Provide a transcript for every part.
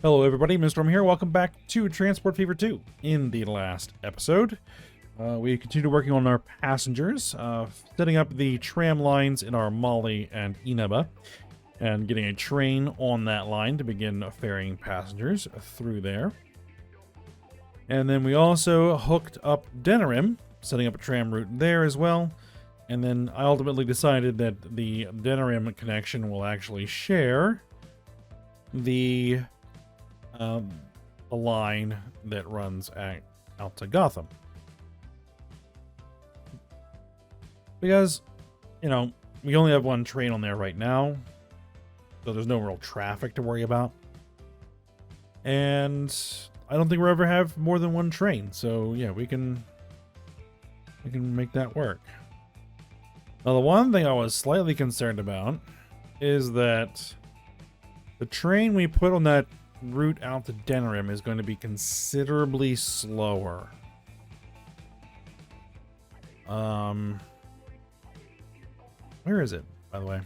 Hello everybody, Mr. Storm here. Welcome back to Transport Fever 2. In the last episode, we continued working on our passengers, setting up the tram lines in our Mali and Inaba, and getting a train on that line to begin ferrying passengers through there. And then we also hooked up Denerim, setting up a tram route there as well. And then I ultimately decided that the Denerim connection will actually share the line that runs out to Gotham. Because, you know, we only have one train on there right now, so there's no real traffic to worry about. And I don't think we'll ever have more than one train, so yeah, we can make that work. Now, the one thing I was slightly concerned about is that the train we put on that route out to Denerim is going to be considerably slower. Where is it, by the way?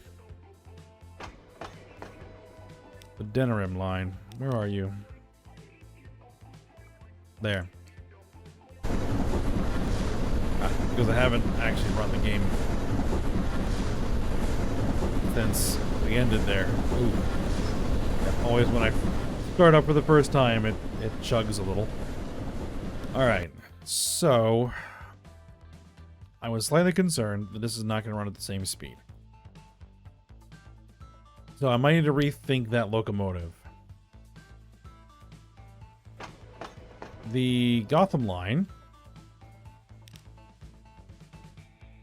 The Denerim line. Where are you? There. Because I haven't actually run the game since we ended there. Ooh. Always when I start up for the first time, it chugs a little. Alright, so I was slightly concerned that this is not going to run at the same speed. So I might need to rethink that locomotive. The Gotham line.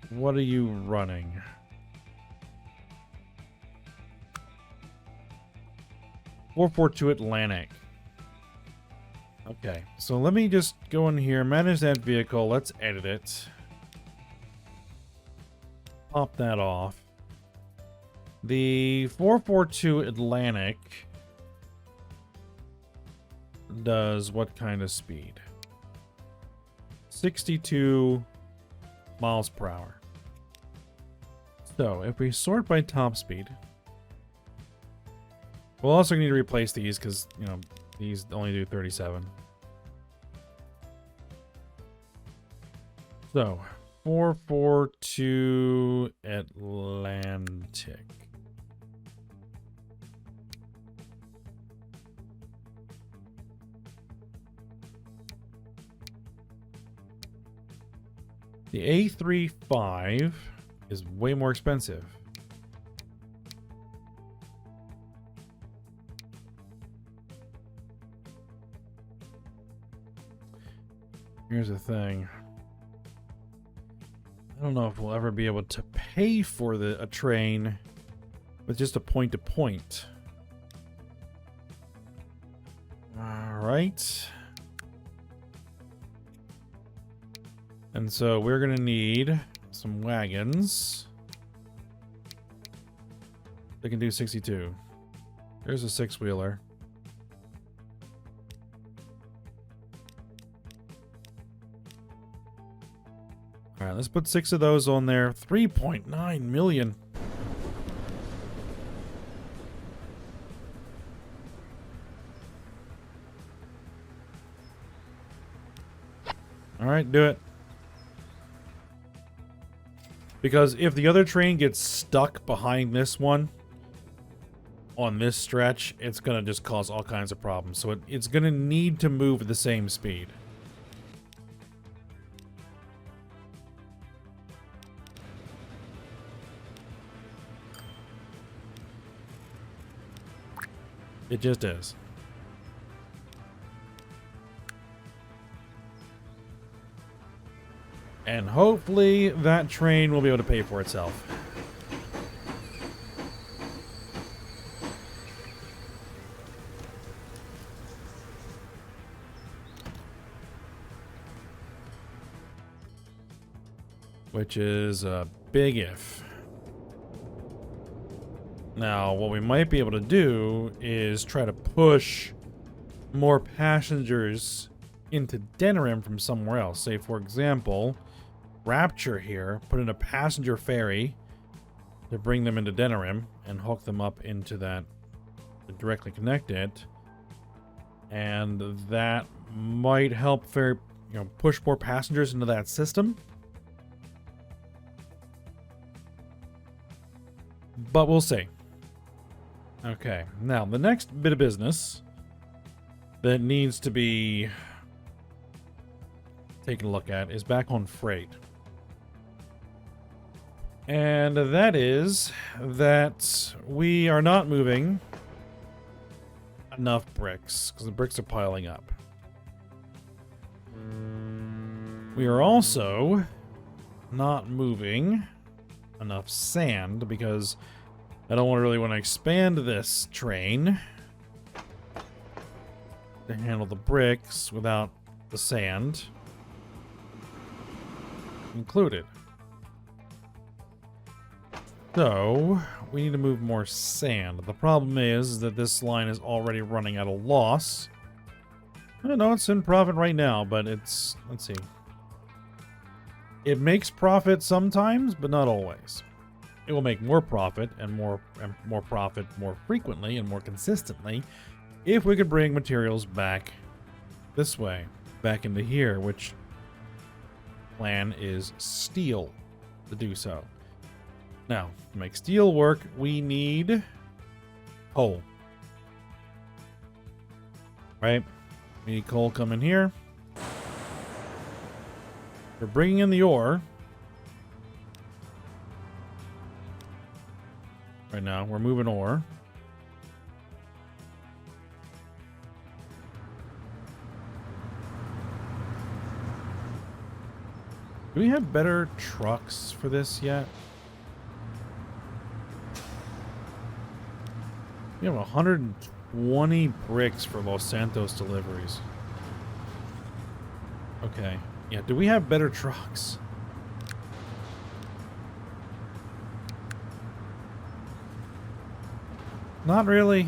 What are you running? .442 Atlantic. Okay, so let me just go in here, manage that vehicle. Let's edit it. Pop that off. The 442 Atlantic does what kind of speed? 62 miles per hour. So if we sort by top speed, we'll also need to replace these because, you know, these only do 37. So, 442 Atlantic. The A35 is way more expensive. Here's the thing. I don't know if we'll ever be able to pay for a train with just a point-to-point. All right. And so we're going to need some wagons. They can do 62. There's a six-wheeler. All right, let's put 6 of those on there. 3.9 million. All right, do it. Because if the other train gets stuck behind this one on this stretch, it's going to just cause all kinds of problems. So it's going to need to move at the same speed. It just is. And hopefully that train will be able to pay for itself. Which is a big if. Now, what we might be able to do is try to push more passengers into Denerim from somewhere else. Say, for example, Rapture here, put in a passenger ferry to bring them into Denerim and hook them up into that, directly connect it. And that might help push more passengers into that system. But we'll see. Okay, now the next bit of business that needs to be taken a look at is back on freight. And that is that we are not moving enough bricks because the bricks are piling up. We are also not moving enough sand because I don't really want to expand this train to handle the bricks without the sand included. So we need to move more sand. The problem is that this line is already running at a loss. I don't know, it's in profit right now, but it's, let's see. It makes profit sometimes, but not always. It will make more profit and more profit more frequently and more consistently if we could bring materials back this way, back into here, which plan is steel to do so. Now, to make steel work, we need coal. Right? We need coal coming here. We're bringing in the ore. Right now, we're moving ore. Do we have better trucks for this yet? We have 120 bricks for Los Santos deliveries. Okay. Yeah, do we have better trucks? Not really.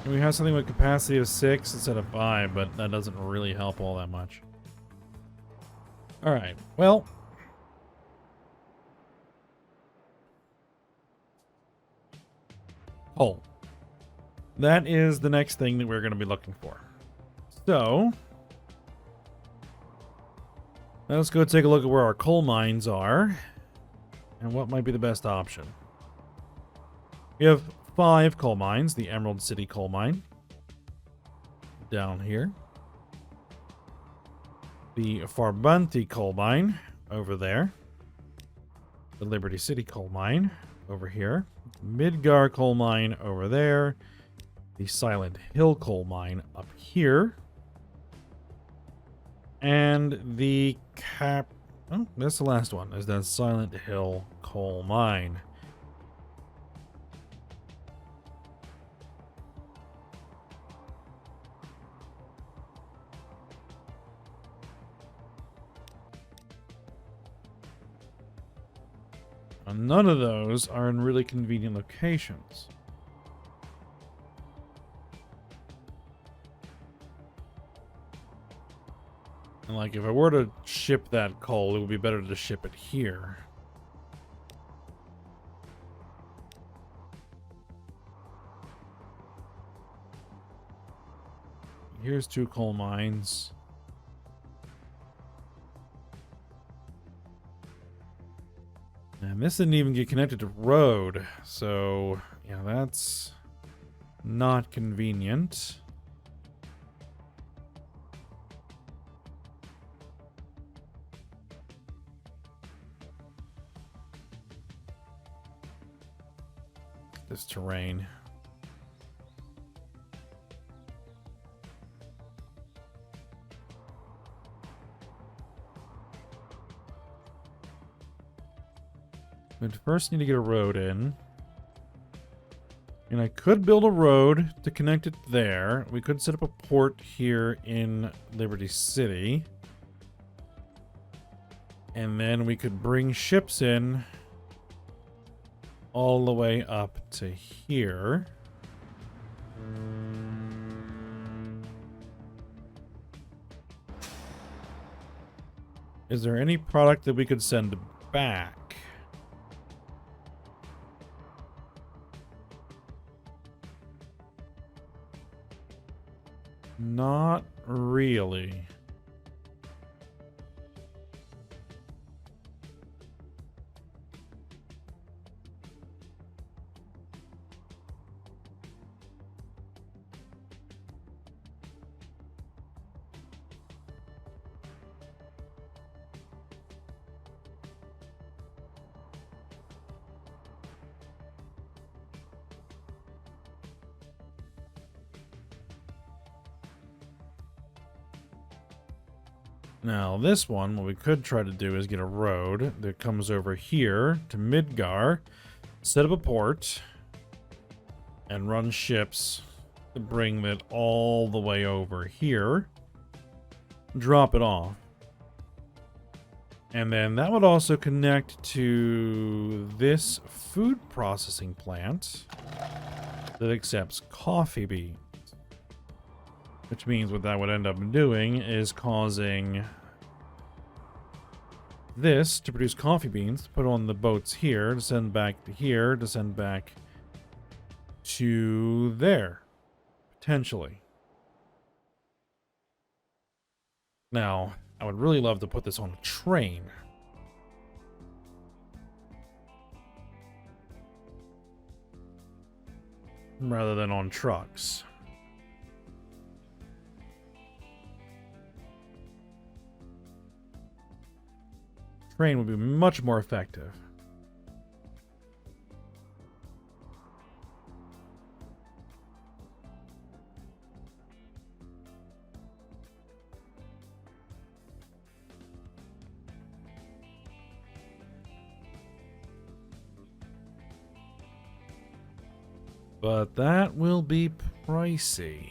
We have something with capacity of 6 instead of 5, but that doesn't really help all that much. Alright, well. Coal. That is the next thing that we're going to be looking for. So, let's go take a look at where our coal mines are and what might be the best option. We have 5 coal mines. The Emerald City coal mine down here. The Farbanti coal mine over there. The Liberty City coal mine over here. Midgar coal mine over there. The Silent Hill coal mine up here. And the oh, that's the last one, is that Silent Hill coal mine. None of those are in really convenient locations. And like, if I were to ship that coal, it would be better to ship it here. Here's 2 coal mines. And this didn't even get connected to road, so yeah, that's not convenient. This terrain. We'd first need to get a road in. And I could build a road to connect it there. We could set up a port here in Liberty City. And then we could bring ships in all the way up to here. Is there any product that we could send back? Not really. Now, this one, what we could try to do is get a road that comes over here to Midgar, set up a port, and run ships to bring that all the way over here, drop it off. And then that would also connect to this food processing plant that accepts coffee beans. Which means what that would end up doing is causing this to produce coffee beans, to put on the boats here, to send back to here, to send back to there, potentially. Now, I would really love to put this on a train. Rather than on trucks. Train would be much more effective. But that will be pricey.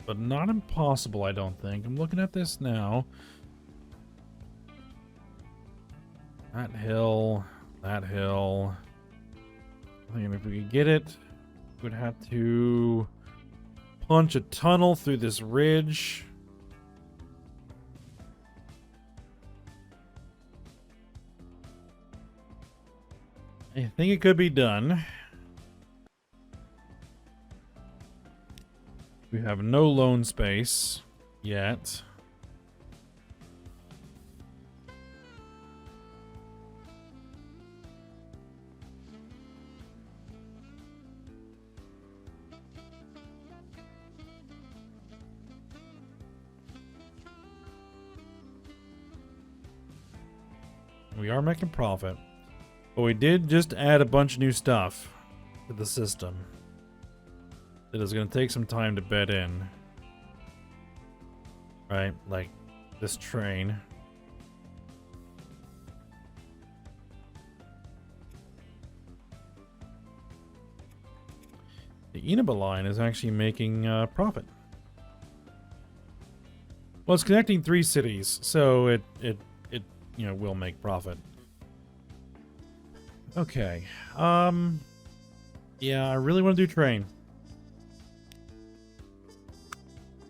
But not impossible, I don't think. I'm looking at this now. That hill, that hill. I think if we could get it, we would have to punch a tunnel through this ridge. I think it could be done. We have no loan space yet. We are making profit. But we did just add a bunch of new stuff to the system. That is going to take some time to bed in. Right? Like this train. The Inaba line is actually making profit. Well, it's connecting 3 cities, so it you know, will make profit. Okay. Yeah, I really want to do train.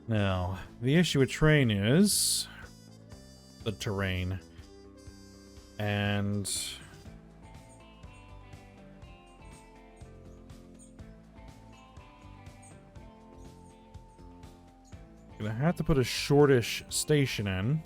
Now, the issue with train is the terrain. And gonna have to put a shortish station in.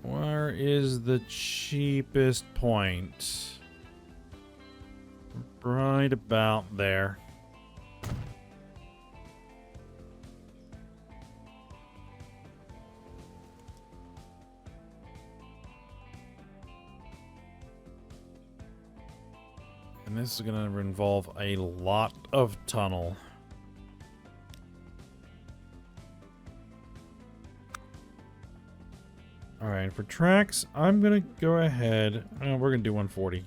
Where is the cheapest point? Right about there. And this is going to involve a lot of tunnel. Alright, for tracks, I'm going to go ahead. We're going to do 140.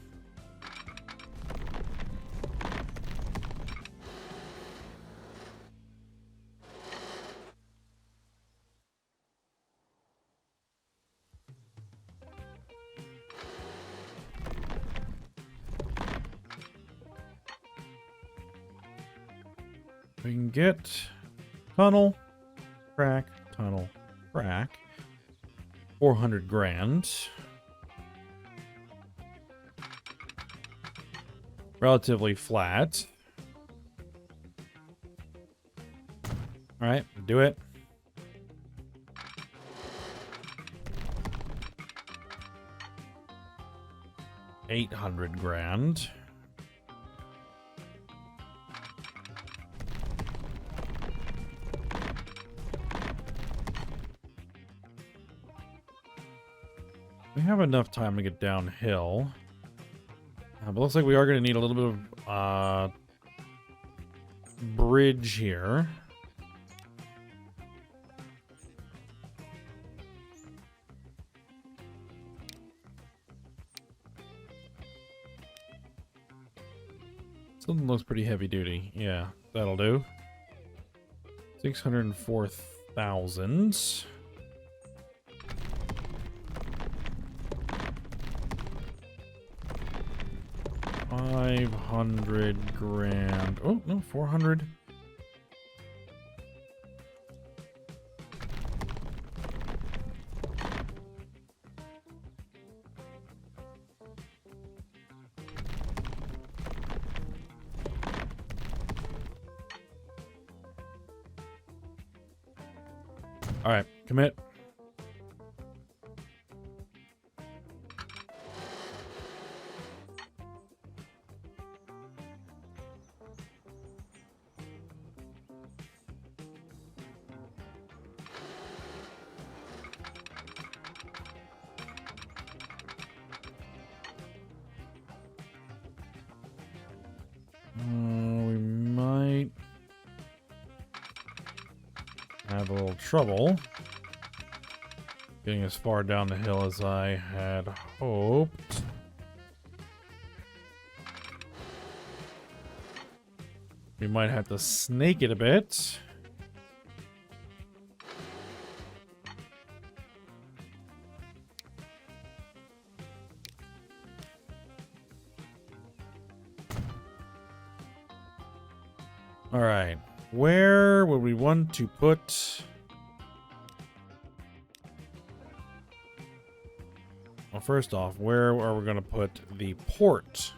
We can get tunnel, crack, tunnel, crack. 400 grand. Relatively flat. All right, do it. $800 grand. We have enough time to get downhill. But looks like we are going to need a little bit of bridge here. Something looks pretty heavy duty. Yeah, that'll do. 604,000. $500 grand. Oh, no, 400. All right, commit. We might have a little trouble getting as far down the hill as I had hoped. We might have to snake it a bit. All right, where would we want to put? Well, first off, where are we going to put the port?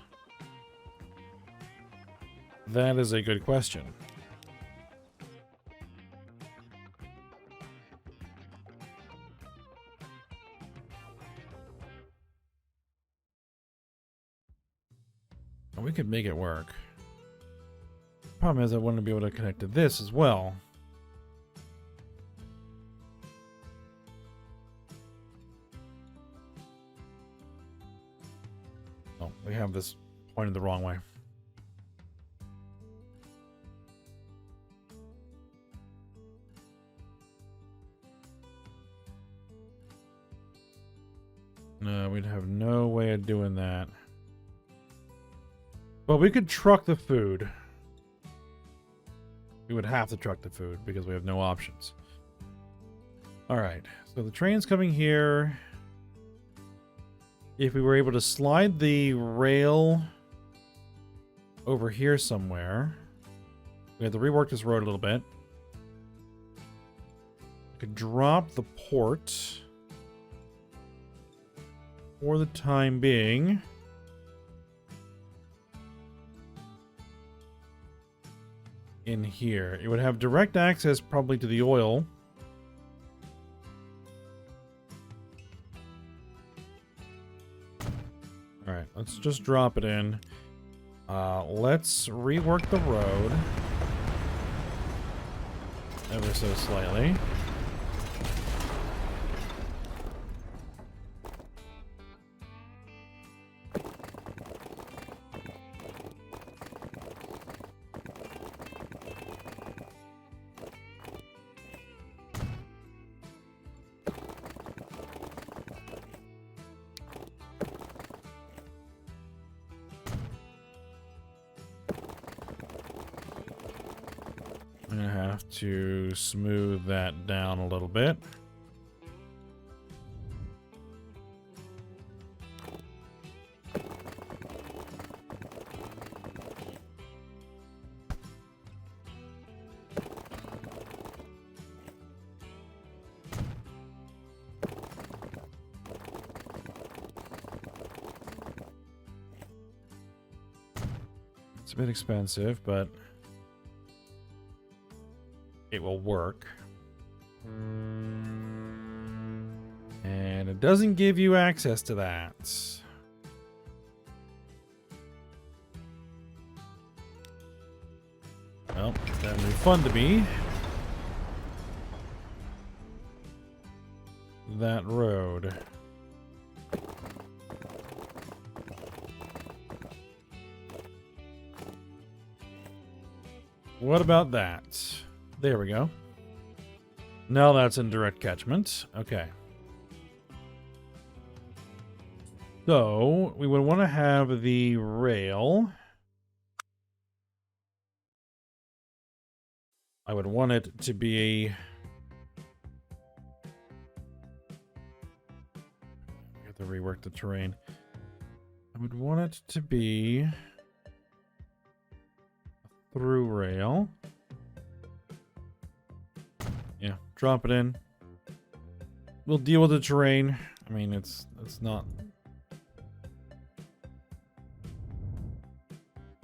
That is a good question. We could make it work. Problem is, I want to be able to connect to this as well. Oh, we have this pointed the wrong way. No, we'd have no way of doing that. But we could truck the food. We would have to truck the food because we have no options. Alright, so the train's coming here. If we were able to slide the rail over here somewhere, we have to rework this road a little bit. We could drop the port for the time being. In here. It would have direct access probably to the oil. Alright, let's just drop it in. Let's rework the road. Ever so slightly. I'm gonna have to smooth that down a little bit. a bit expensive, but it will work. And it doesn't give you access to that. Well, that'll be fun to be. That road. What about that? There we go. Now that's in direct catchment. Okay. So, we would want to have the rail. I would want it to be... I have to rework the terrain. I would want it to be a through rail. Yeah, drop it in. We'll deal with the terrain. I mean, it's not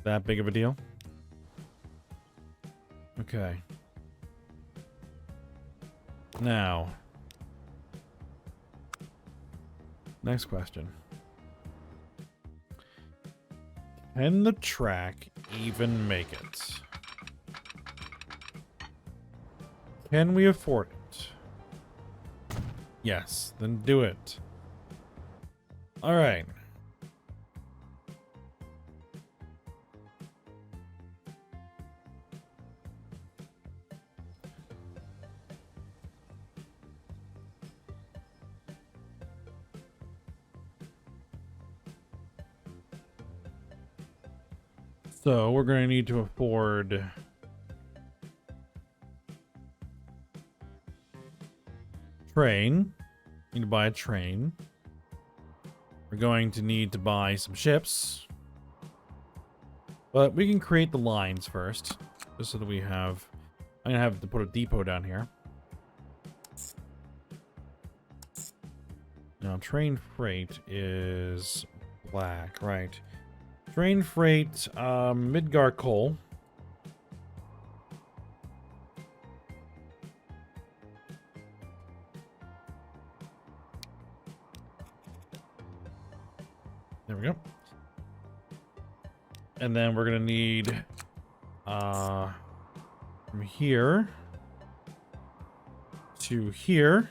that big of a deal. Okay. Now, next question. Can the track even make it? Can we afford it? Yes, then do it. All right. So we're going to need to afford train. Need to buy a train. We're going to need to buy some ships. But we can create the lines first. Just so that we have... I'm going to have to put a depot down here. Now, train freight is black, right? Train freight, Midgar coal. There we go. And then we're gonna need from here to here.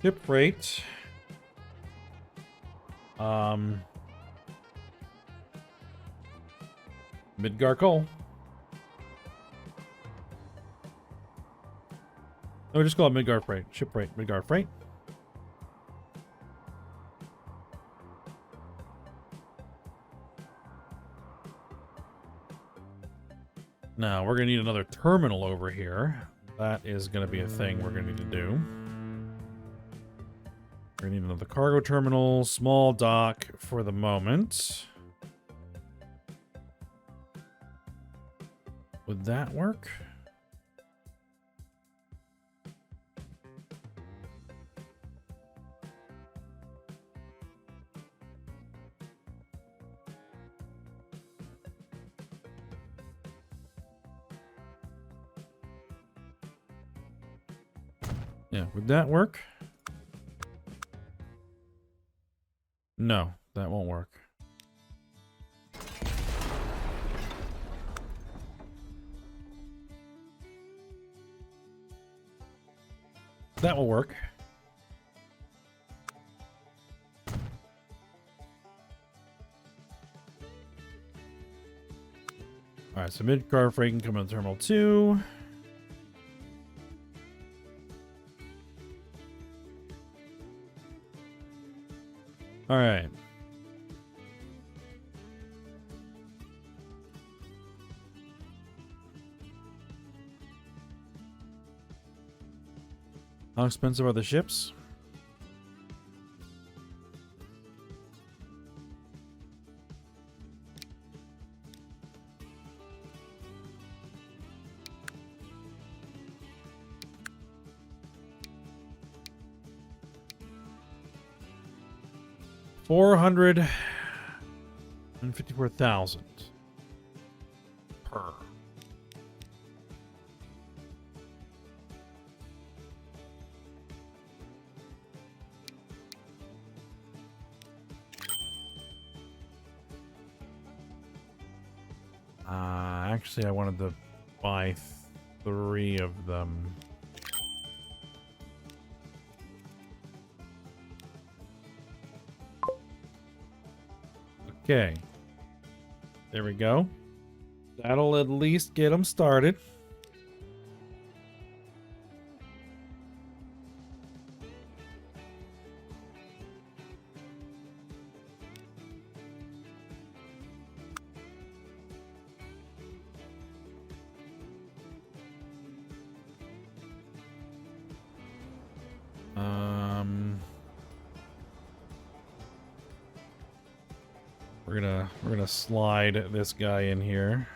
Ship freight. Midgar coal. No, just call it Midgar freight. Ship freight. Midgar freight. Now, we're going to need another terminal over here. That is going to be a thing we're going to need to do. We're going to need another cargo terminal. Small dock for the moment. Would that work? Yeah, would that work? No, that won't work. That will work. Alright, so mid-car freight can come in Terminal 2. Alright. How expensive are the ships? 454,000 per. Actually, I wanted to buy 3 of them. Okay. There we go. That'll at least get them started. We're gonna slide this guy in here.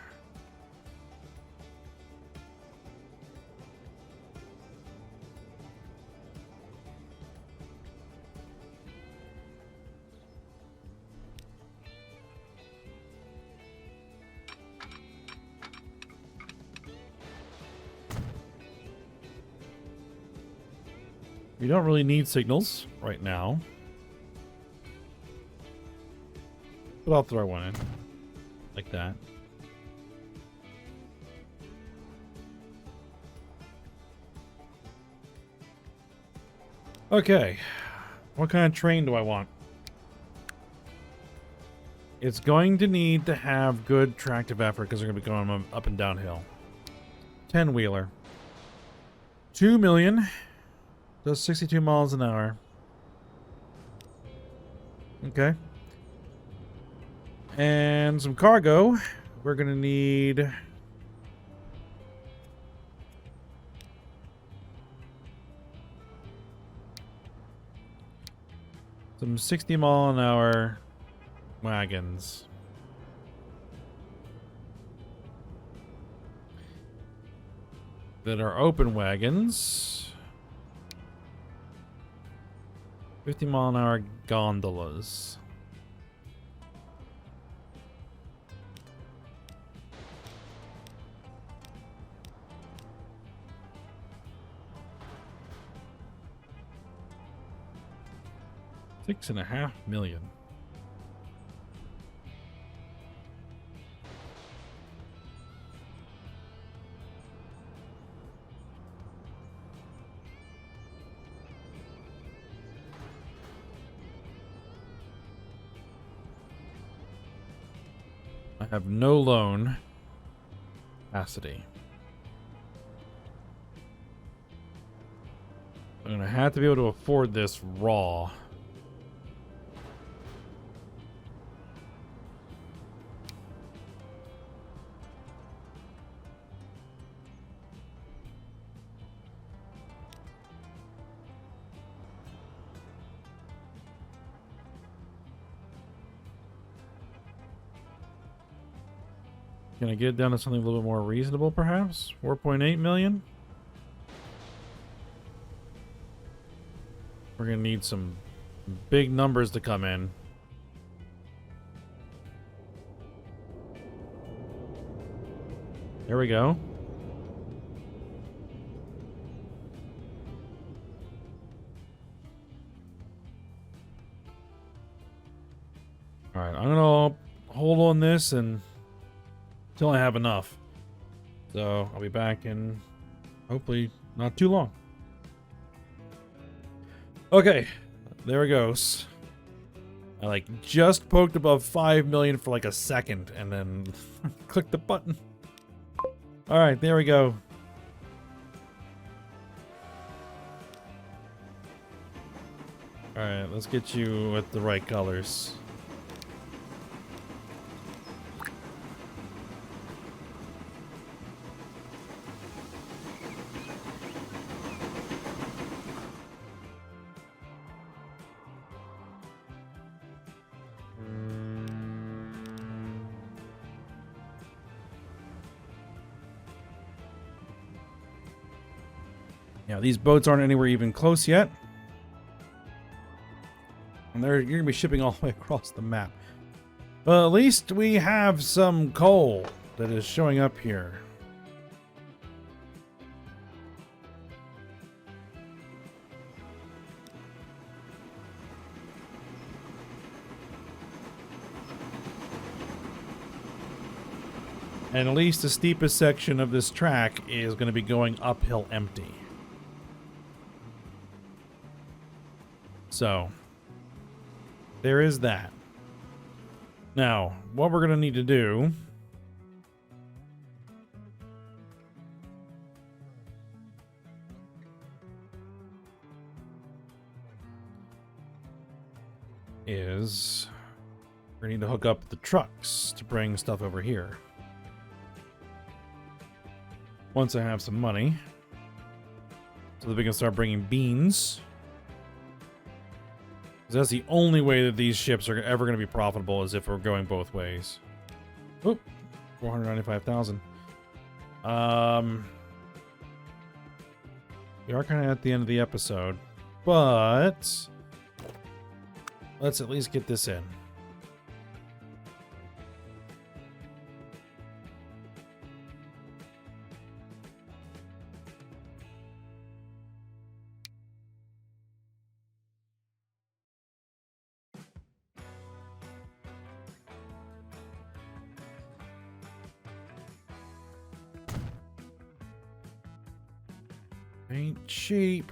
We don't really need signals right now. But I'll throw one in. Like that. Okay. What kind of train do I want? It's going to need to have good tractive effort because they're going to be going up and downhill. 10-wheeler. 2 million. Does 62 miles an hour. Okay. And some cargo. We're going to need... some 60-mile-an-hour wagons. That are open wagons. 50-mile-an-hour gondolas. $6.5 million. I have no loan capacity. I'm gonna have to be able to afford this raw. Can I get it down to something a little bit more reasonable, perhaps? 4.8 million? We're gonna need some big numbers to come in. There we go. Alright, I'm gonna hold on this and until I have enough. So I'll be back in hopefully not too long. Okay, there it goes. I like just poked above 5 million for like a second and then clicked the button. All right, there we go. All right, let's get you with the right colors. Yeah, these boats aren't anywhere even close yet. And you're going to be shipping all the way across the map. But at least we have some coal that is showing up here. And at least the steepest section of this track is going to be going uphill empty. So, there is that. Now, what we're going to need to do is we need to hook up the trucks to bring stuff over here. Once I have some money, so that we can start bringing beans. Because that's the only way that these ships are ever going to be profitable, is if we're going both ways. Oop, 495,000. We are kind of at the end of the episode, but let's at least get this in. Ain't cheap.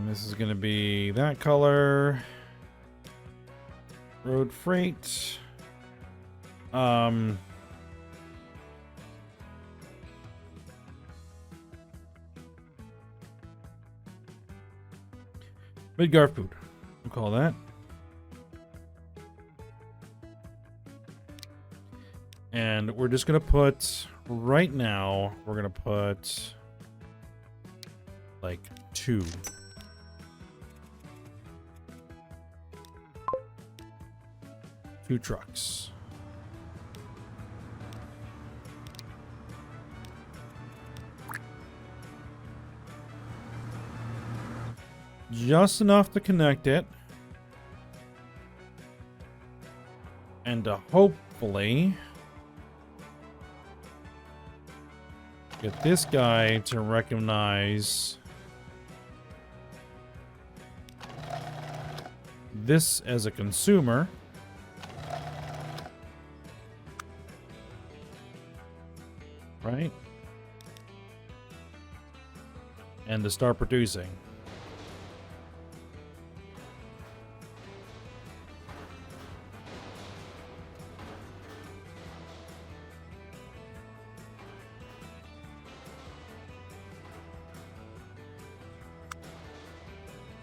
This is going to be that color. Road freight. Midgar food. We'll call that. And we're just going to put, right now, we're going to put like 2. Two trucks. Just enough to connect it. And to hopefully get this guy to recognize this as a consumer. Right? And to start producing.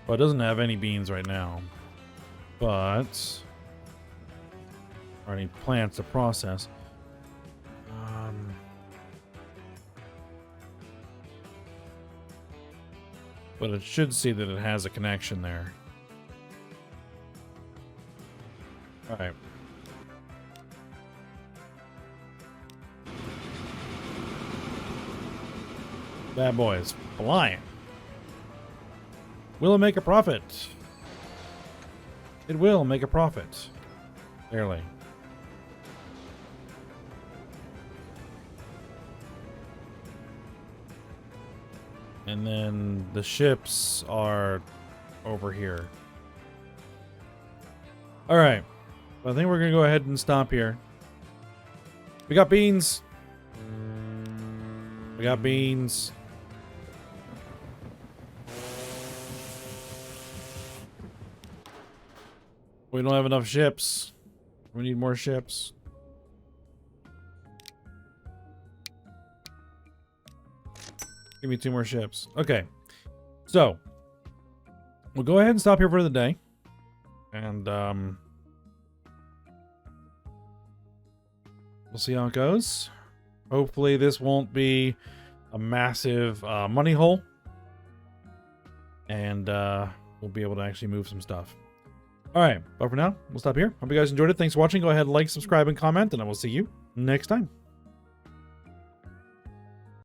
Well, it doesn't have any beans right now, but or any plants to process. But it should see that it has a connection there. Alright. Bad boy is flying. Will it make a profit? It will make a profit. Barely. And then the ships are over here. Alright. I think we're going to go ahead and stop here. We got beans. We got beans. We don't have enough ships. We need more ships. Give me 2 more ships. Okay. So, we'll go ahead and stop here for the day. And, we'll see how it goes. Hopefully this won't be a massive money hole. And we'll be able to actually move some stuff. Alright, but for now, we'll stop here. Hope you guys enjoyed it. Thanks for watching. Go ahead, like, subscribe, and comment, and I will see you next time.